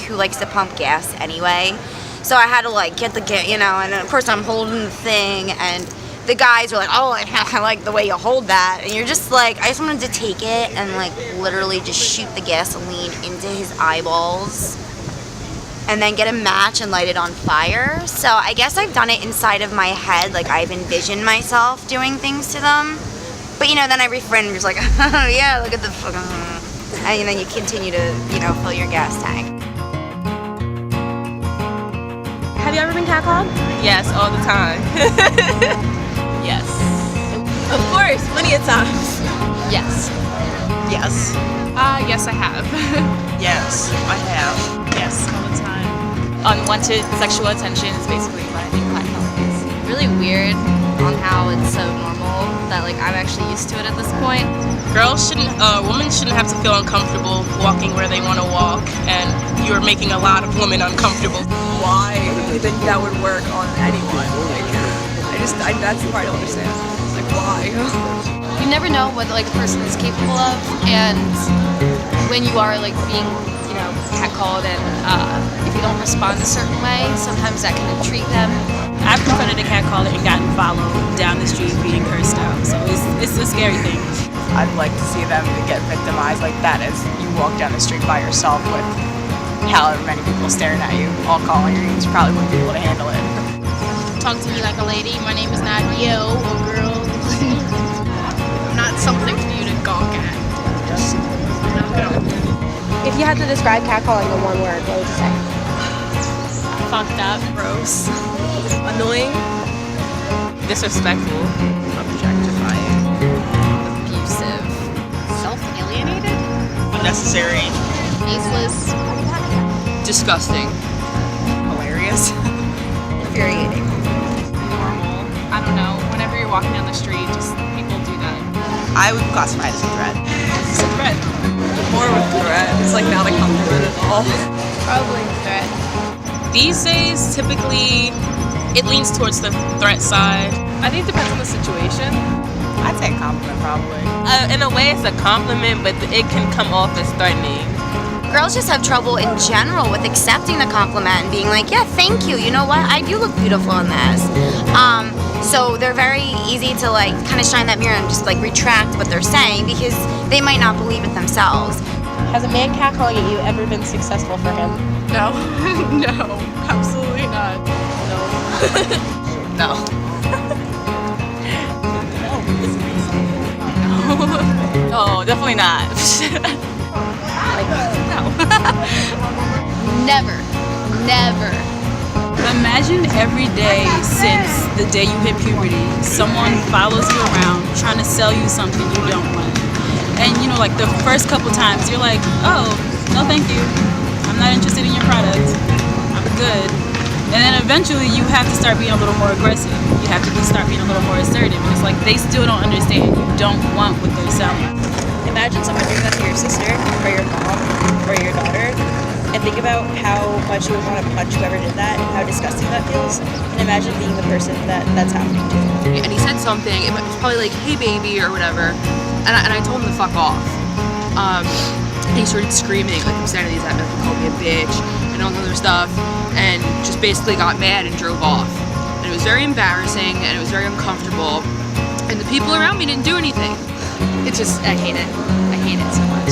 who likes to pump gas anyway. So I had to like get the gas, and of course I'm holding the thing, and the guys are like, oh, I like the way you hold that. And you're just like, I just wanted to take it and like literally just shoot the gasoline into his eyeballs and then get a match and light it on fire. So I guess I've done it inside of my head. Like I've envisioned myself doing things to them. But then I refrain and just like, oh yeah, look at the fucking, and then you continue to, fill your gas tank. Have you ever been catcalled? Yes, all the time. Yes. Of course, plenty of times. Yes. Yes. Yes, I have. Yes, I have. Yes, all the time. Unwanted sexual attention is basically what I think catcalling is. Really weird on how it's so normal that like I'm actually used to it at this point. Women shouldn't have to feel uncomfortable walking where they want to walk, and you're making a lot of women uncomfortable. Why do you think that would work on anyone? That's the part I don't understand. It's like, why? You never know what like a person is capable of, and when you are like being, catcalled, and if you don't respond a certain way, sometimes that can intrigue them. I've confronted a catcaller and gotten followed down the street being cursed out, so it's a scary thing. I'd like to see them get victimized like that as you walk down the street by yourself with however many people staring at you, all calling your names. You probably wouldn't be able to handle it. Talk to me like a lady. My name is not yo or girl. Not something for you to gawk at. Just no. If you had to describe catcalling in one word, what would you say? Fucked up. Gross. Annoying. Disrespectful. Objectifying. Abusive. Self-alienated. Unnecessary. Baseless. Disgusting. Hilarious. Infuriating. Normal. I don't know. Whenever you're walking down the street, just people do that. I would classify it as a threat. It's a threat. More of a threat. It's like not a compliment at all. Probably threat. These days, typically, it leans towards the threat side. I think it depends on the situation. I'd say a compliment, probably. In a way, it's a compliment, but it can come off as threatening. Girls just have trouble in general with accepting the compliment and being like, yeah, thank you. You know what? I do look beautiful in this. So they're very easy to like kind of shine that mirror and just like retract what they're saying because they might not believe it themselves. Has a man catcalling at you ever been successful for him? No. No. Absolutely not. No. Oh, definitely not. Never. Imagine every day since the day you hit puberty, someone follows you around trying to sell you something you don't want. And like the first couple times you're like, oh, no thank you. I'm not interested in your product. I'm good. And then eventually you have to start being a little more aggressive. You have to start being a little more assertive. And it's like they still don't understand. You don't want what they're selling. Imagine someone doing that to your sister or your mom or your daughter, and think about how much you would want to punch whoever did that and how disgusting that feels, and imagine being the person that's happening to. And he said something, it was probably like, hey baby, or whatever, and I told him to fuck off. And he started screaming, like obscenities at me, like, he called me a bitch, and all the other stuff, and just basically got mad and drove off. And it was very embarrassing, and it was very uncomfortable, and the people around me didn't do anything. I hate it so much.